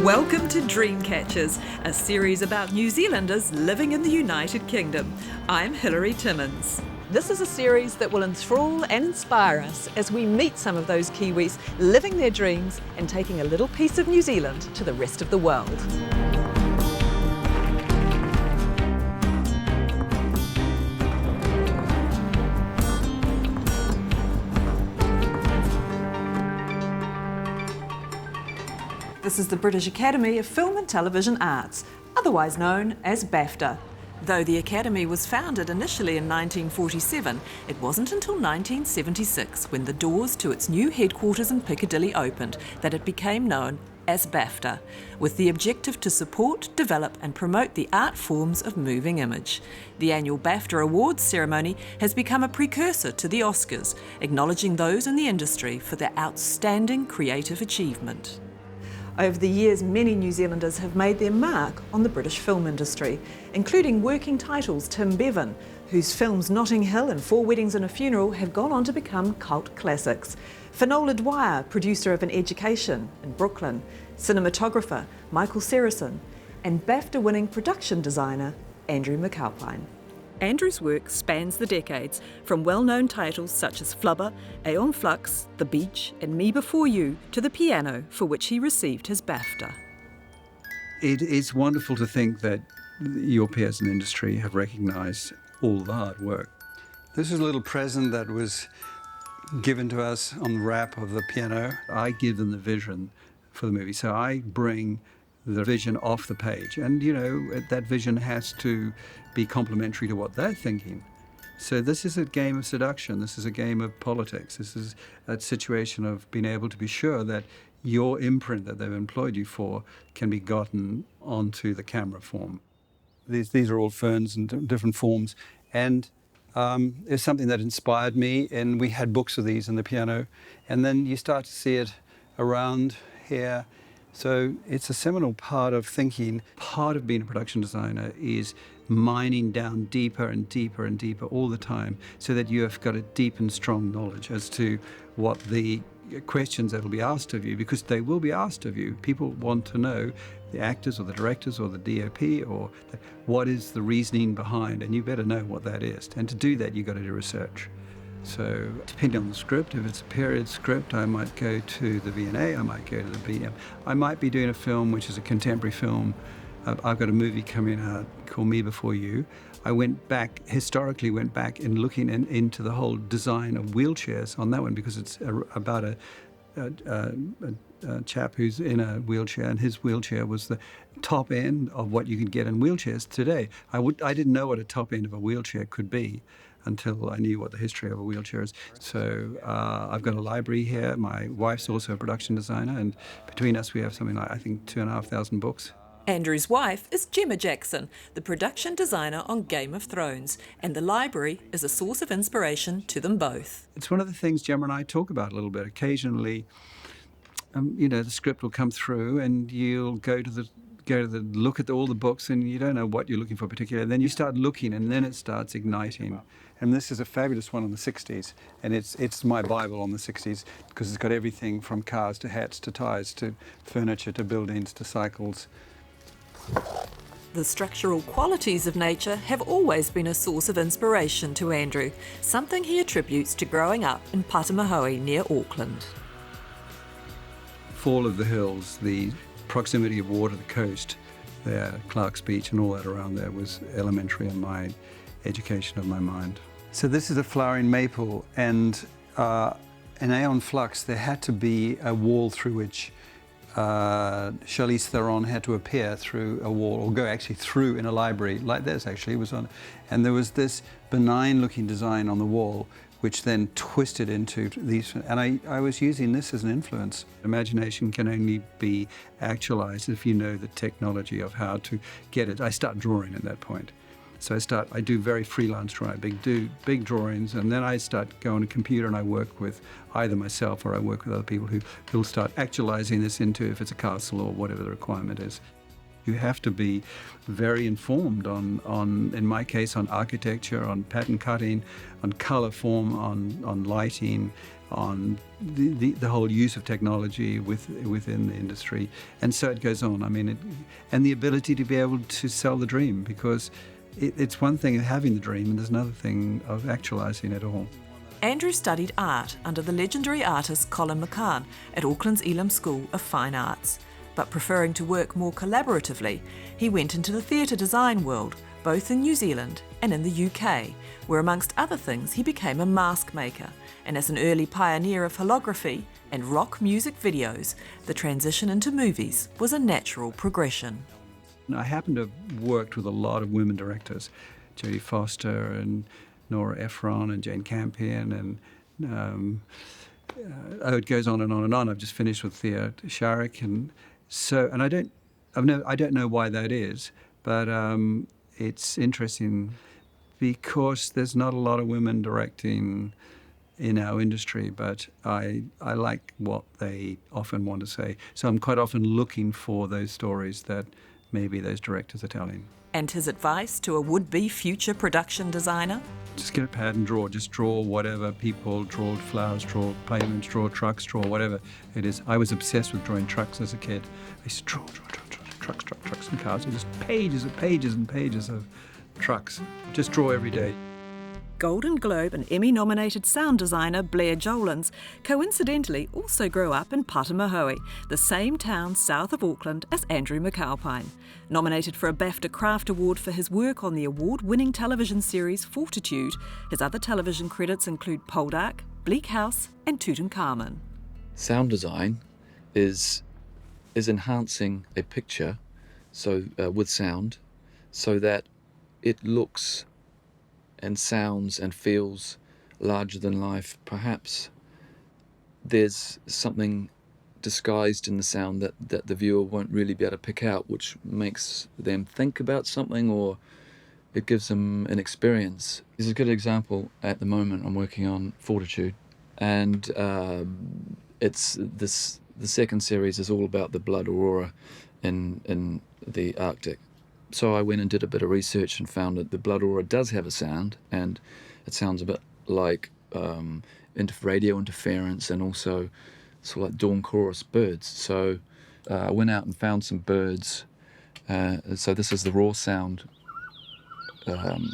Welcome to Dreamcatchers, a series about New Zealanders living in the United Kingdom. I'm Hilary Timmins. This is a series that will enthrall and inspire us as we meet some of those Kiwis living their dreams and taking a little piece of New Zealand to the rest of the world. This is the British Academy of Film and Television Arts, otherwise known as BAFTA. Though the Academy was founded initially in 1947, it wasn't until 1976, when the doors to its new headquarters in Piccadilly opened, that it became known as BAFTA, with the objective to support, develop and promote the art forms of moving image. The annual BAFTA Awards ceremony has become a precursor to the Oscars, acknowledging those in the industry for their outstanding creative achievement. Over the years, many New Zealanders have made their mark on the British film industry, including working titles Tim Bevan, whose films Notting Hill and Four Weddings and a Funeral have gone on to become cult classics. Finola Dwyer, producer of An Education in Brooklyn, cinematographer Michael Serison, and BAFTA-winning production designer Andrew McAlpine. Andrew's work spans the decades, from well-known titles such as Flubber, Aeon Flux, The Beach and Me Before You, to The Piano, for which he received his BAFTA. It is wonderful to think that your peers in the industry have recognised all the hard work. This is a little present that was given to us on the wrap of The Piano. I give them the vision for the movie, so I bring the vision off the page, and you know, that vision has to be complementary to what they're thinking. So this is a game of seduction, this is a game of politics, this is a situation of being able to be sure that your imprint that they've employed you for can be gotten onto the camera form. These are all ferns in different forms, and it's something that inspired me, and we had books of these in The Piano, and then you start to see it around here. So it's a seminal part of thinking. Part of being a production designer is mining down deeper and deeper and deeper all the time, so that you have got a deep and strong knowledge as to what the questions that will be asked of you, because they will be asked of you. People want to know, the actors or the directors or the DOP, or what is the reasoning behind, and you better know what that is. And to do that, you've got to do research. So depending on the script, if it's a period script, I might go to the V&A, I might go to the BM. I might be doing a film which is a contemporary film. I've got a movie coming out called Me Before You. I historically went back and looking into the whole design of wheelchairs on that one, because it's about a chap who's in a wheelchair, and his wheelchair was the top end of what you can get in wheelchairs today. I didn't know what a top end of a wheelchair could be until I knew what the history of a wheelchair is. So I've got a library here. My wife's also a production designer, and between us we have something like, I think, 2,500 books. Andrew's wife is Gemma Jackson, the production designer on Game of Thrones, and the library is a source of inspiration to them both. It's one of the things Gemma and I talk about a little bit. Occasionally, you know, the script will come through and you'll go to the look at all the books, and you don't know what you're looking for particularly. And then you start looking, and then it starts igniting. And this is a fabulous one on the 60s, and it's my Bible on the 60s, because it's got everything from cars to hats to ties to furniture to buildings to cycles. The structural qualities of nature have always been a source of inspiration to Andrew, something he attributes to growing up in Patamahoe near Auckland. Fall of the hills, the proximity of water, the coast there, Clark's Beach and all that around there was elementary in my education of my mind. So this is a flowering maple, and in Aeon Flux there had to be a wall through which Charlize Theron had to appear through a wall, or go actually through in a library like this actually. It was on, and there was this benign looking design on the wall which then twisted into these, and I was using this as an influence. Imagination can only be actualized if you know the technology of how to get it. I start drawing at that point. So I do very freelance drawing, big drawings, and then I start going to a computer and I work with either myself or I work with other people who'll start actualizing this into, if it's a castle or whatever the requirement is. You have to be very informed on in my case, on architecture, on pattern cutting, on color form, on lighting, on the whole use of technology within the industry, and so it goes on. I mean, and the ability to be able to sell the dream, because it's one thing of having the dream, and there's another thing of actualising it all. Andrew studied art under the legendary artist Colin McCann at Auckland's Elam School of Fine Arts. But preferring to work more collaboratively, he went into the theatre design world, both in New Zealand and in the UK, where amongst other things he became a mask maker, and as an early pioneer of holography and rock music videos, the transition into movies was a natural progression. I happen to have worked with a lot of women directors, Jodie Foster and Nora Ephron and Jane Campion, and it goes on and on and on. I've just finished with Thea Sharrock, and I don't know why that is, but it's interesting because there's not a lot of women directing in our industry, but I like what they often want to say. So I'm quite often looking for those stories that maybe those directors are telling. And his advice to a would-be future production designer? Just get a pad and draw. Just draw whatever people, draw flowers, draw pavements, draw trucks, draw whatever it is. I was obsessed with drawing trucks as a kid. I used to draw trucks and cars. Just pages and pages and pages of trucks. Just draw every day. Golden Globe and Emmy-nominated sound designer Blair Jollands coincidentally also grew up in Patamahoe, the same town south of Auckland as Andrew McAlpine. Nominated for a BAFTA Craft Award for his work on the award-winning television series Fortitude, his other television credits include Poldark, Bleak House and Tutankhamun. Sound design is enhancing a picture with sound so that it looks and sounds and feels larger than life. Perhaps there's something disguised in the sound that the viewer won't really be able to pick out, which makes them think about something, or it gives them an experience. There's a good example at the moment. I'm working on Fortitude, and the second series is all about the blood aurora in the Arctic. So I went and did a bit of research and found that the blood aurora does have a sound, and it sounds a bit like radio interference, and also sort of like dawn chorus birds. So I went out and found some birds. So this is the raw sound, and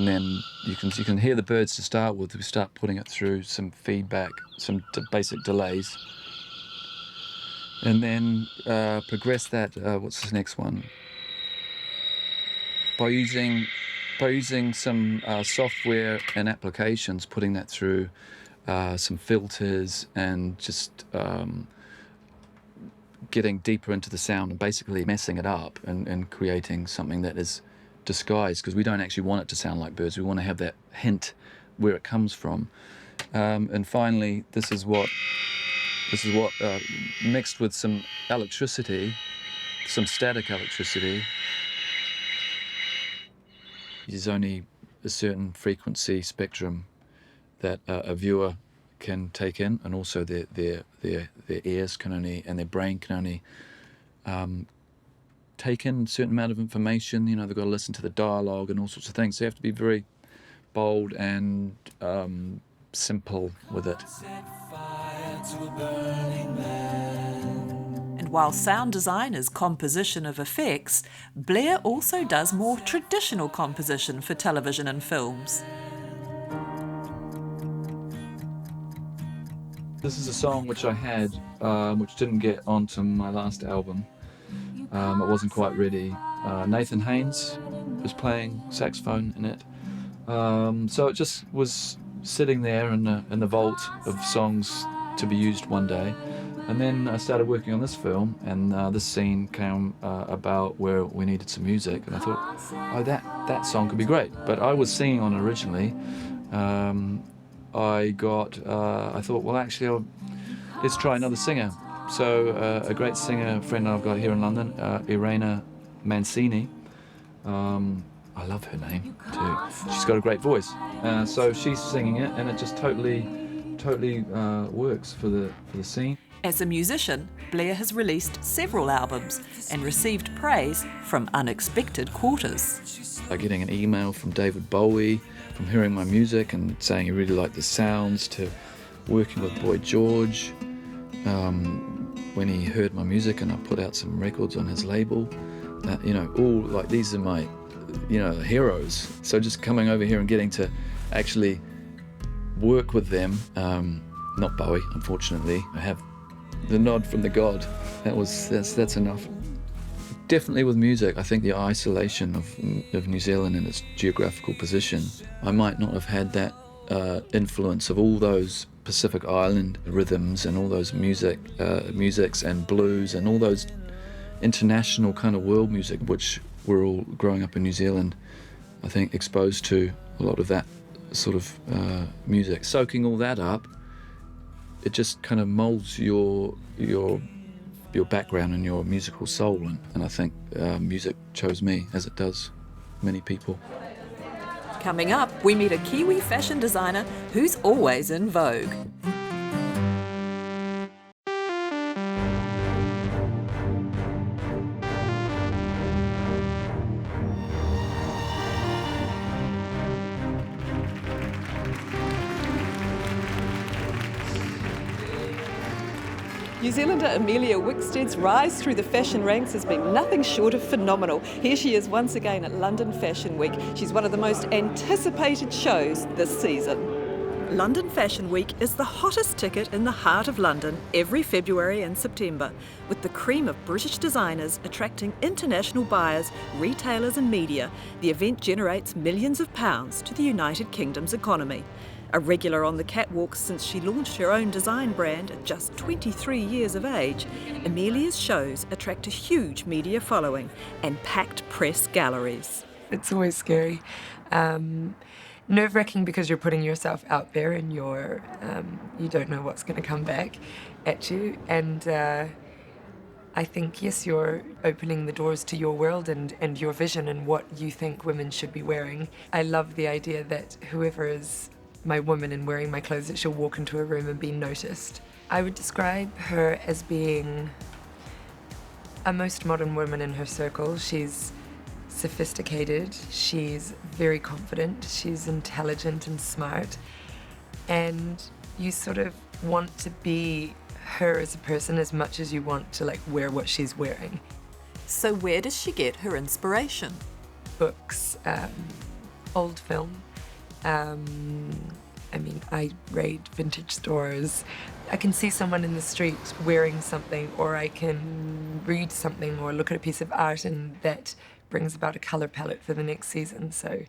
then you can hear the birds to start with. We start putting it through some feedback, some basic delays, and then progress that. What's this next one? By using some software and applications, putting that through some filters, and just getting deeper into the sound and basically messing it up and creating something that is disguised, because we don't actually want it to sound like birds. We want to have that hint where it comes from. And finally, this is what mixed with some electricity, some static electricity. There's only a certain frequency spectrum that a viewer can take in, and also their ears can only, and their brain can only take in a certain amount of information. You know, they've got to listen to the dialogue and all sorts of things. So you have to be very bold and simple with it. And while sound design is composition of effects, Blair also does more traditional composition for television and films. This is a song which I had, which didn't get onto my last album. It wasn't quite ready. Nathan Haynes was playing saxophone in it. So it just was sitting there in the vault of songs to be used one day. And then I started working on this film, and this scene came about where we needed some music, and I thought, oh, that song could be great. But I was singing on it originally. I thought, well, actually, let's try another singer. So a great singer friend I've got here in London, Irena Mancini. I love her name too. She's got a great voice. So she's singing it, and it just totally works for the scene. As a musician, Blair has released several albums and received praise from unexpected quarters. By getting an email from David Bowie, from hearing my music and saying he really liked the sounds, to working with Boy George, when he heard my music and I put out some records on his label, all like these are my, heroes. So just coming over here and getting to actually work with them, not Bowie, unfortunately. I have the nod from the god. That's enough. Definitely with music, I think the isolation of New Zealand and its geographical position, I might not have had that influence of all those Pacific Island rhythms and all those musics and blues and all those international kind of world music, which we're all growing up in New Zealand, I think exposed to a lot of that sort of music. Soaking all that up, it just kind of molds your background and your musical soul, and I think music chose me, as it does many people. Coming up, we meet a Kiwi fashion designer who's always in vogue. New Zealander Emilia Wickstead's rise through the fashion ranks has been nothing short of phenomenal. Here she is once again at London Fashion Week. She's one of the most anticipated shows this season. London Fashion Week is the hottest ticket in the heart of London every February and September, with the cream of British designers attracting international buyers, retailers and media. The event generates millions of pounds to the United Kingdom's economy. A regular on the catwalk since she launched her own design brand at just 23 years of age, Emilia's shows attract a huge media following and packed press galleries. It's always scary. Nerve-wracking because you're putting yourself out there and you don't know what's going to come back at you. And I think, yes, you're opening the doors to your world and your vision and what you think women should be wearing. I love the idea that whoever is my woman and wearing my clothes, that she'll walk into a room and be noticed. I would describe her as being a most modern woman in her circle. She's sophisticated, she's very confident, she's intelligent and smart, and you sort of want to be her as a person as much as you want to wear what she's wearing. So where does she get her inspiration? Books, old film. I raid vintage stores. I can see someone in the street wearing something, or I can read something or look at a piece of art, and that brings about a colour palette for the next season. So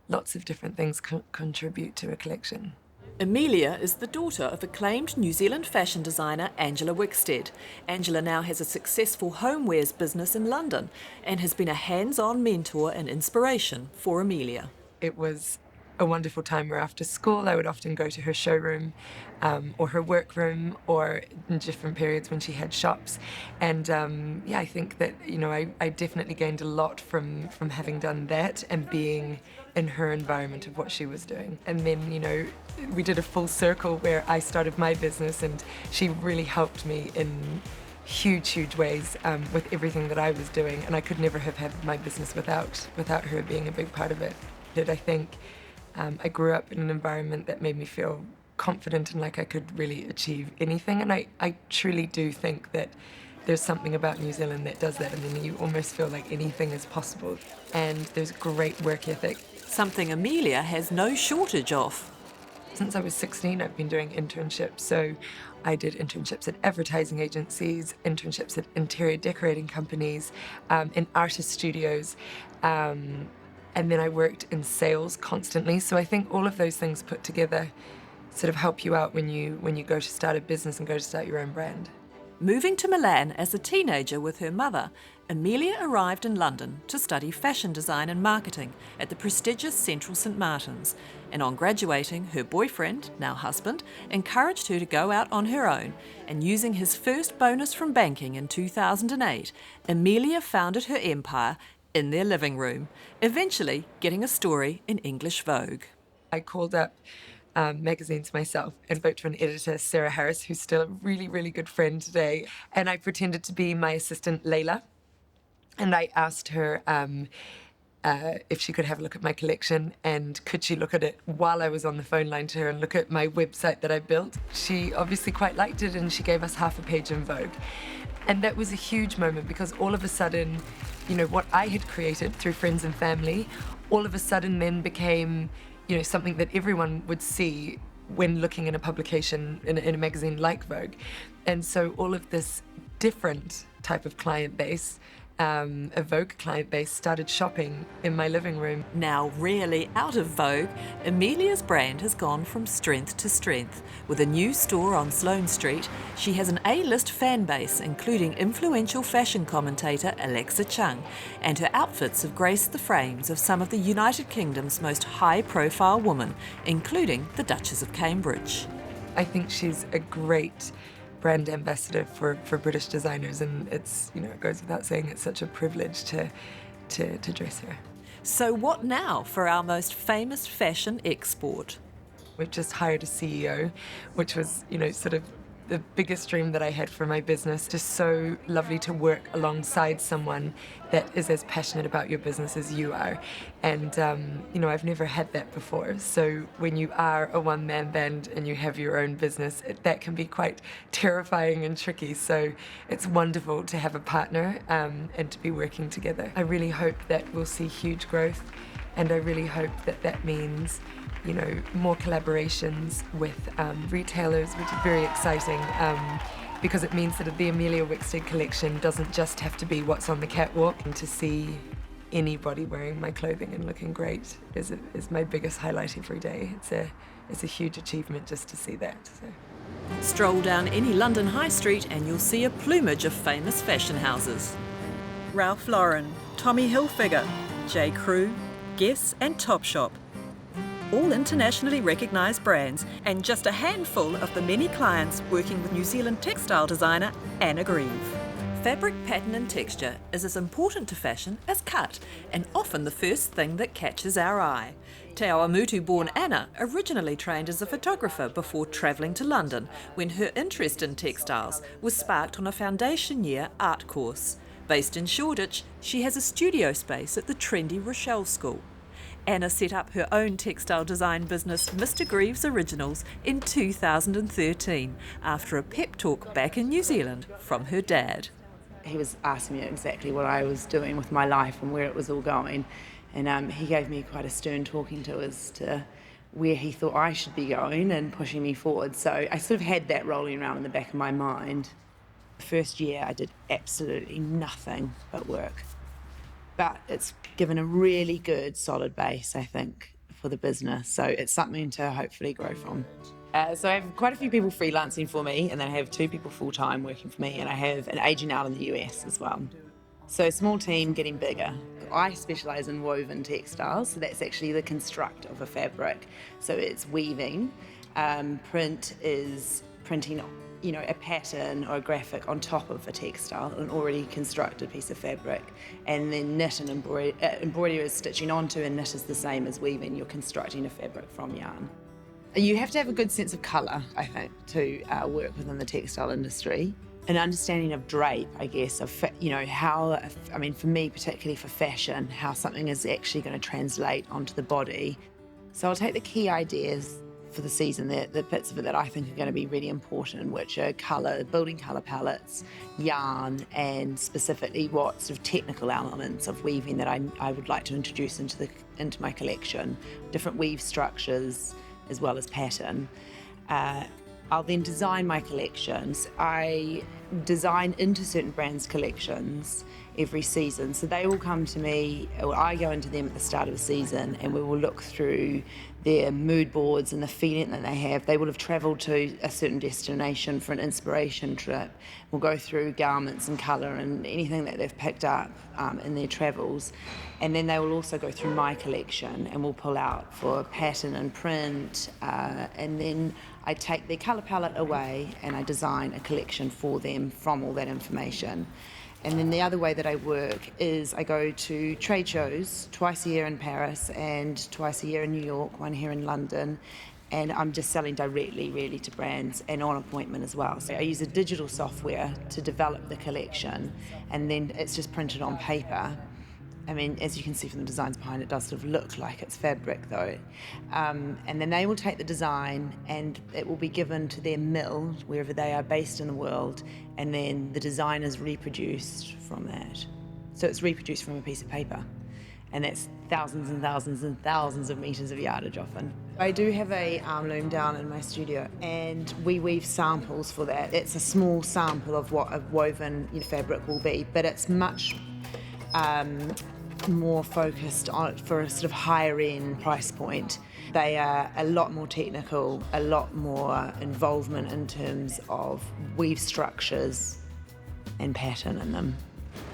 lots of different things contribute to a collection. Emilia is the daughter of acclaimed New Zealand fashion designer Angela Wickstead. Angela now has a successful homewares business in London and has been a hands-on mentor and inspiration for Emilia. It was a wonderful time where after school I would often go to her showroom or her workroom, or in different periods when she had shops. And I think that I definitely gained a lot from having done that and being in her environment of what she was doing. And then we did a full circle where I started my business and she really helped me in huge ways with everything that I was doing, and I could never have had my business without her being a big part of it. I think I grew up in an environment that made me feel confident and like I could really achieve anything, and I truly do think that there's something about New Zealand that does that. I mean, you almost feel like anything is possible, and there's great work ethic. Something Emilia has no shortage of. Since I was 16, I've been doing internships. So I did internships at advertising agencies, internships at interior decorating companies, in artist studios, and then I worked in sales constantly. So I think all of those things put together sort of help you out when you go to start a business and go to start your own brand. Moving to Milan as a teenager with her mother, Emilia arrived in London to study fashion design and marketing at the prestigious Central St Martin's, and on graduating, her boyfriend, now husband, encouraged her to go out on her own, and using his first bonus from banking in 2008, Emilia founded her empire in their living room, eventually getting a story in English Vogue. I called up magazines myself and spoke to an editor, Sarah Harris, who's still a really, really good friend today. And I pretended to be my assistant, Layla. And I asked her if she could have a look at my collection and could she look at it while I was on the phone line to her and look at my website that I built. She obviously quite liked it and she gave us half a page in Vogue. And that was a huge moment because all of a sudden, you know, what I had created through friends and family, all of a sudden then became, you know, something that everyone would see when looking in a publication, in a magazine like Vogue. And so all of this different type of client base, a Vogue client base, started shopping in my living room. Now really out of Vogue, Emilia's brand has gone from strength to strength. With a new store on Sloane Street, she has an A-list fan base, including influential fashion commentator Alexa Chung, and her outfits have graced the frames of some of the United Kingdom's most high-profile women, including the Duchess of Cambridge. I think she's a great brand ambassador for British designers, and it's, you know, it goes without saying, it's such a privilege to dress her. So what now for our most famous fashion export? We've just hired a CEO, which was, you know, sort of the biggest dream that I had for my business. Just so lovely to work alongside someone that is as passionate about your business as you are. And, you know, I've never had that before. So when you are a one-man band and you have your own business, that can be quite terrifying and tricky. So it's wonderful to have a partner and to be working together. I really hope that we'll see huge growth, and I really hope that that means, you know, more collaborations with retailers, which is very exciting because it means that the Emilia Wickstead collection doesn't just have to be what's on the catwalk. And to see anybody wearing my clothing and looking great is my biggest highlight every day. It's a huge achievement just to see that. So. Stroll down any London high street and you'll see a plumage of famous fashion houses. Ralph Lauren, Tommy Hilfiger, J. Crew, Guess and Topshop. All internationally recognised brands, and just a handful of the many clients working with New Zealand textile designer Anna Grieve. Fabric pattern and texture is as important to fashion as cut, and often the first thing that catches our eye. Te Awamutu-born Anna originally trained as a photographer before travelling to London, when her interest in textiles was sparked on a foundation year art course. Based in Shoreditch, she has a studio space at the trendy Rochelle School. Anna set up her own textile design business, Mr. Grieves Originals, in 2013 after a pep talk back in New Zealand from her dad. He was asking me exactly what I was doing with my life and where it was all going, and he gave me quite a stern talking to as to where he thought I should be going and pushing me forward. So I sort of had that rolling around in the back of my mind. The first year I did absolutely nothing but work. But it's given a really good, solid base, I think, for the business. So it's something to hopefully grow from. So I have quite a few people freelancing for me, and then I have 2 people full-time working for me, and I have an agent out in the US as well. So small team getting bigger. I specialise in woven textiles, so that's actually the construct of a fabric. So it's weaving. Print is printing, you know, a pattern or a graphic on top of a textile, an already constructed piece of fabric. And then knit and embroidery is stitching onto, and knit is the same as weaving. You're constructing a fabric from yarn. You have to have a good sense of colour, I think, to work within the textile industry. An understanding of drape, I guess, of, you know, how, I mean, for me, particularly for fashion, how something is actually going to translate onto the body. So I'll take the key ideas for the season, the bits of it that I think are going to be really important, which are colour, building colour palettes, yarn, and specifically what sort of technical elements of weaving that I would like to introduce into my collection, different weave structures as well as pattern. I'll then design my collections. I design into certain brands' collections every season. So they will come to me, or I go into them at the start of the season, and we will look through their mood boards and the feeling that they have. They will have travelled to a certain destination for an inspiration trip. We'll go through garments and colour and anything that they've picked up in their travels. And then they will also go through my collection, and we'll pull out for pattern and print, and then I take their colour palette away and I design a collection for them from all that information. And then the other way that I work is I go to trade shows twice a year in Paris and twice a year in New York, one here in London, and I'm just selling directly really to brands and on appointment as well. So I use a digital software to develop the collection, and then it's just printed on paper. I mean, as you can see from the designs behind it, does sort of look like it's fabric though. And then they will take the design and it will be given to their mill, wherever they are based in the world, and then the design is reproduced from that. So it's reproduced from a piece of paper. And that's thousands and thousands and thousands of metres of yardage often. I do have a arm loom down in my studio, and we weave samples for that. It's a small sample of what a woven fabric will be, but it's much more focused on it for a sort of higher end price point. They are a lot more technical, a lot more involvement in terms of weave structures and pattern in them.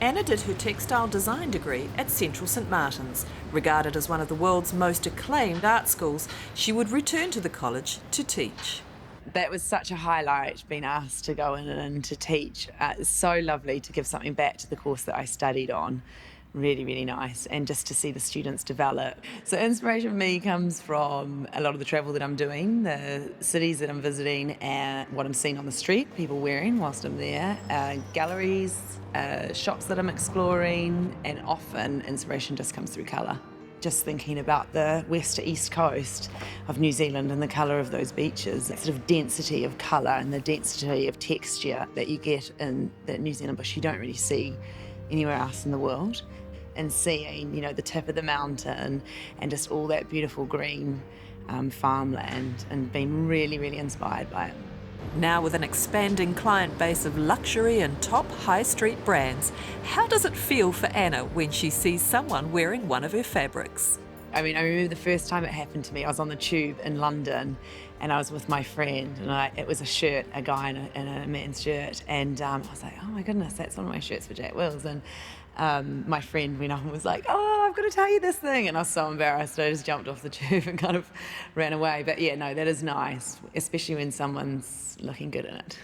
Anna did her textile design degree at Central St Martin's. Regarded as one of the world's most acclaimed art schools, she would return to the college to teach. That was such a highlight, being asked to go in and to teach. It's so lovely to give something back to the course that I studied on. Really, really nice, and just to see the students develop. So inspiration for me comes from a lot of the travel that I'm doing, the cities that I'm visiting, and what I'm seeing on the street, people wearing whilst I'm there, galleries, shops that I'm exploring, and often inspiration just comes through colour. Just thinking about the west to east coast of New Zealand and the colour of those beaches, that sort of density of colour and the density of texture that you get in the New Zealand bush you don't really see anywhere else in the world. And seeing, the tip of the mountain and just all that beautiful green farmland, and being really, really inspired by it. Now with an expanding client base of luxury and top high street brands, how does it feel for Anna when she sees someone wearing one of her fabrics? I mean, I remember the first time it happened to me, I was on the tube in London and I was with my friend, and it was a shirt, a guy in a man's shirt, and I was like, oh my goodness, that's one of my shirts for Jack Wills. And my friend went up and was like, oh, I've got to tell you this thing. And I was so embarrassed, I just jumped off the tube and kind of ran away. But yeah, no, that is nice, especially when someone's looking good in it.